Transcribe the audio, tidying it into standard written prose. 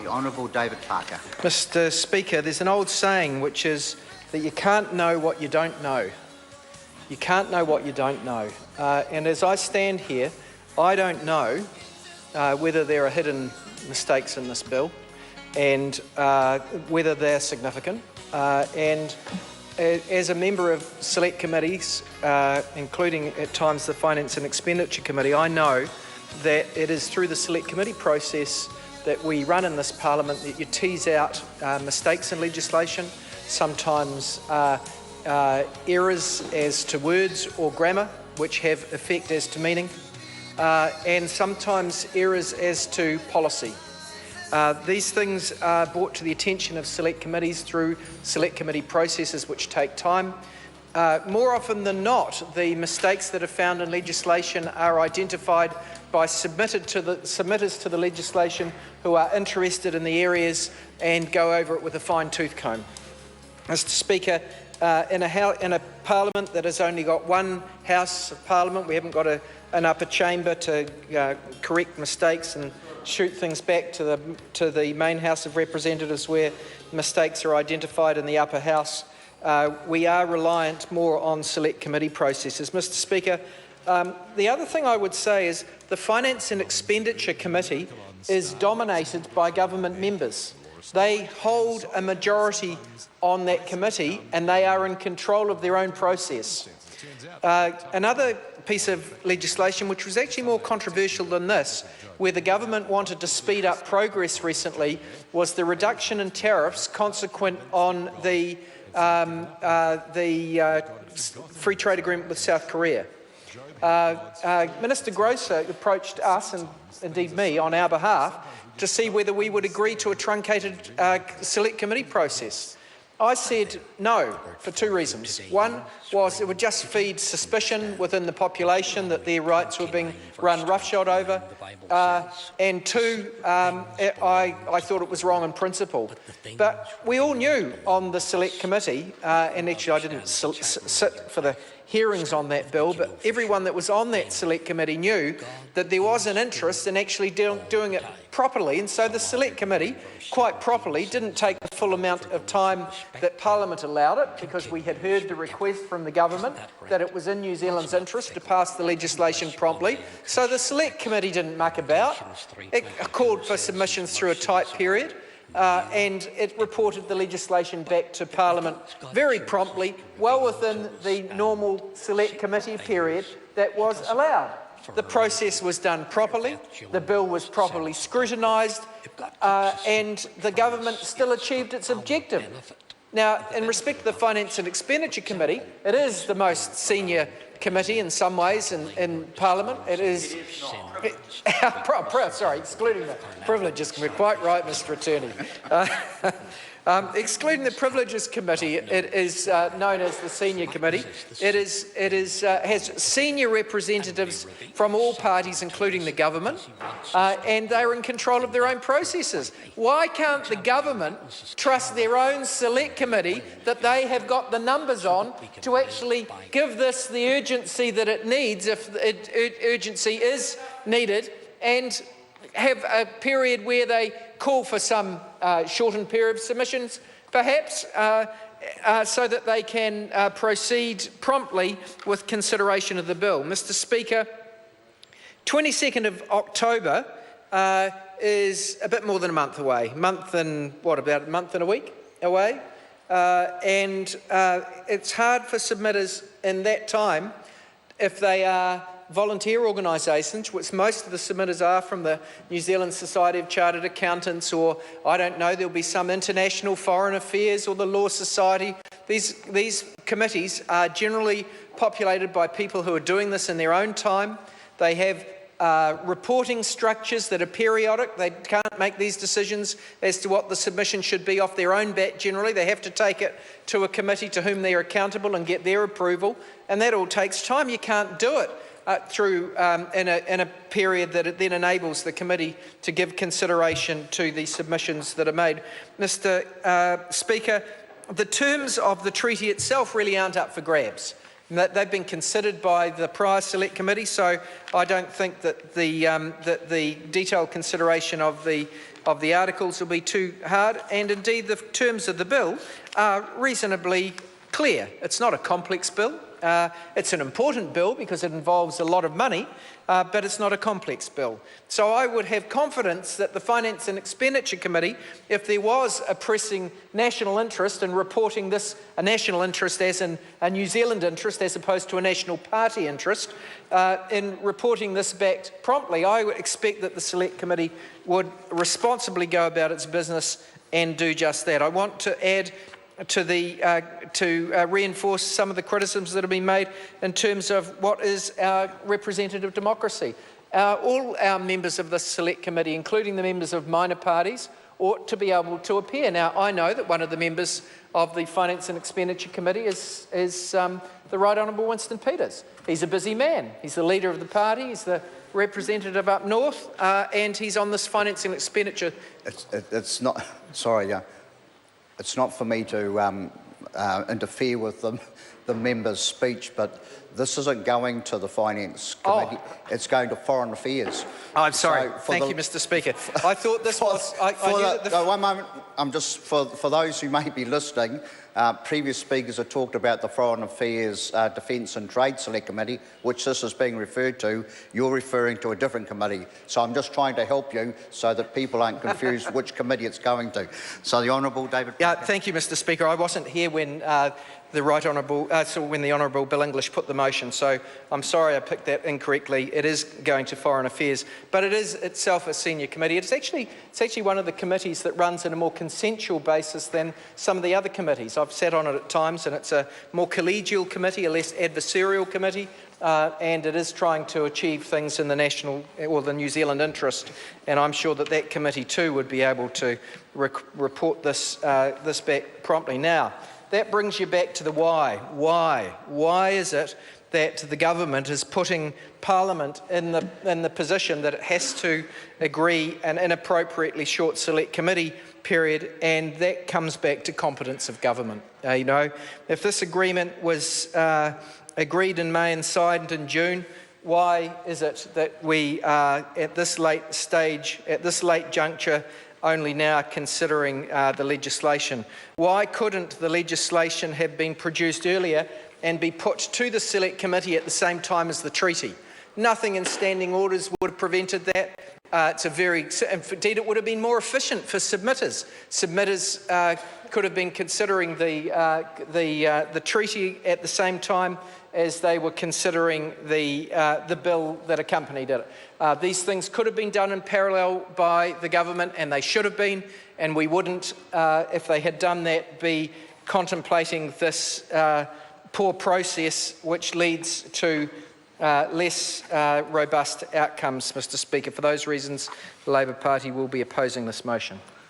The Honourable David Parker. Mr Speaker, there's an old saying which is that you can't know what you don't know. You can't know what you don't know. And as I stand here, I don't know whether there are hidden mistakes in this bill and whether they're significant. And as a member of select committees, including at times the Finance and Expenditure Committee, I know that it is through the select committee process that we run in this Parliament that you tease out mistakes in legislation, sometimes errors as to words or grammar which have effect as to meaning, and sometimes errors as to policy. These things are brought to the attention of select committees through select committee processes which take time. More often than not, the mistakes that are found in legislation are identified by submitters to the legislation who are interested in the areas and go over it with a fine-tooth comb. Mr Speaker, in a Parliament that has only got one House of Parliament, we haven't got an upper chamber to correct mistakes and shoot things back to the main House of Representatives where mistakes are identified in the upper house. We are reliant more on select committee processes. Mr Speaker, the other thing I would say is the Finance and Expenditure Committee is dominated by government members. They hold a majority on that committee and they are in control of their own process. Another piece of legislation which was actually more controversial than this, where the government wanted to speed up progress recently, was the reduction in tariffs consequent on the free trade agreement with South Korea. Minister Grosser approached us, and indeed me, on our behalf to see whether we would agree to a truncated select committee process. I said no for two reasons. One was it would just feed suspicion within the population that their rights were being run roughshod over, and two, I thought it was wrong in principle. But we all knew on the select committee, and actually I didn't sit for the hearings on that bill, but everyone that was on that select committee knew that there was an interest in actually doing it properly, and so the select committee, quite properly, didn't take the full amount of time that Parliament allowed it, because we had heard the request from the government that it was in New Zealand's interest to pass the legislation promptly. So the select committee didn't muck about. It called for submissions through a tight period. And it reported the legislation back to Parliament very promptly, well within the normal select committee period that was allowed. The process was done properly, the bill was properly scrutinised, and the government still achieved its objective. Now, in respect to the Finance and Expenditure Committee, it is the most senior committee in some ways in Parliament. It is, sorry, excluding the Privileges Committee. Quite right, Mr Attorney. Excluding the Privileges Committee, it is known as the Senior Committee. It has senior representatives from all parties, including the government, and they are in control of their own processes. Why can't the government trust their own select committee that they have got the numbers on to actually give this the urgency that it needs, if urgency is needed, and have a period where they call for some shortened period of submissions, perhaps, so that they can proceed promptly with consideration of the bill. Mr Speaker, 22nd of October is a bit more than a month away. About a month and a week away? And it's hard for submitters in that time, if they are volunteer organisations, which most of the submitters are from the New Zealand Society of Chartered Accountants, or I don't know, there'll be some international foreign affairs or the Law Society. These committees are generally populated by people who are doing this in their own time. They have reporting structures that are periodic. They can't make these decisions as to what the submission should be off their own bat generally. They have to take it to a committee to whom they are accountable and get their approval, and that all takes time. You can't do it through in a period that it then enables the committee to give consideration to the submissions that are made. Mr Speaker, the terms of the treaty itself really aren't up for grabs. They've been considered by the prior select committee, so I don't think that the detailed consideration of the of the articles will be too hard, and indeed the terms of the bill are reasonably clear. It's not a complex bill. It's an important bill because it involves a lot of money, but it's not a complex bill. So I would have confidence that the Finance and Expenditure Committee, if there was a pressing national interest in reporting this, a national interest as in a New Zealand interest as opposed to a national party interest, in reporting this back promptly, I would expect that the Select Committee would responsibly go about its business and do just that. I want to add to reinforce some of the criticisms that have been made in terms of what is our representative democracy. All our members of the Select Committee, including the members of minor parties, ought to be able to appear. Now, I know that one of the members of the Finance and Expenditure Committee is the Right Honourable Winston Peters. He's a busy man. He's the leader of the party. He's the representative up north, and he's on this Finance and Expenditure. It's not. Sorry. It's not for me to interfere with the member's speech, but this isn't going to the Finance Committee. It's going to Foreign Affairs. I'm sorry. So Thank you, Mr. Speaker. I thought this was... one moment. I'm just, for those who may be listening, previous speakers have talked about the Foreign Affairs, Defence and Trade Select Committee, which this is being referred to. You're referring to a different committee. So I'm just trying to help you so that people aren't confused which committee it's going to. So the Honourable David... thank you, Mr. Speaker. I wasn't here when the Right Honourable, when the Honourable Bill English put the motion, so I'm sorry I picked that incorrectly. It is going to Foreign Affairs, but it is itself a senior committee. It's actually one of the committees that runs on a more consensual basis than some of the other committees. I've sat on it at times, and it's a more collegial committee, a less adversarial committee, and it is trying to achieve things in the national or the New Zealand interest. And I'm sure that that committee too would be able to report this back promptly. Now, that brings you back to the why. Why is it that the government is putting Parliament in the position that it has to agree an inappropriately short Select Committee period? And that comes back to competence of government. If this agreement was agreed in May and signed in June, why is it that we are at this late stage, at this late juncture, only now considering the legislation? Why couldn't the legislation have been produced earlier and be put to the Select Committee at the same time as the treaty? Nothing in standing orders would have prevented that. Indeed, it would have been more efficient for submitters. Submitters could have been considering the treaty at the same time as they were considering the bill that accompanied it. These things could have been done in parallel by the government, and they should have been, and we wouldn't, if they had done that, be contemplating this poor process which leads to less robust outcomes, Mr. Speaker. For those reasons, the Labor Party will be opposing this motion.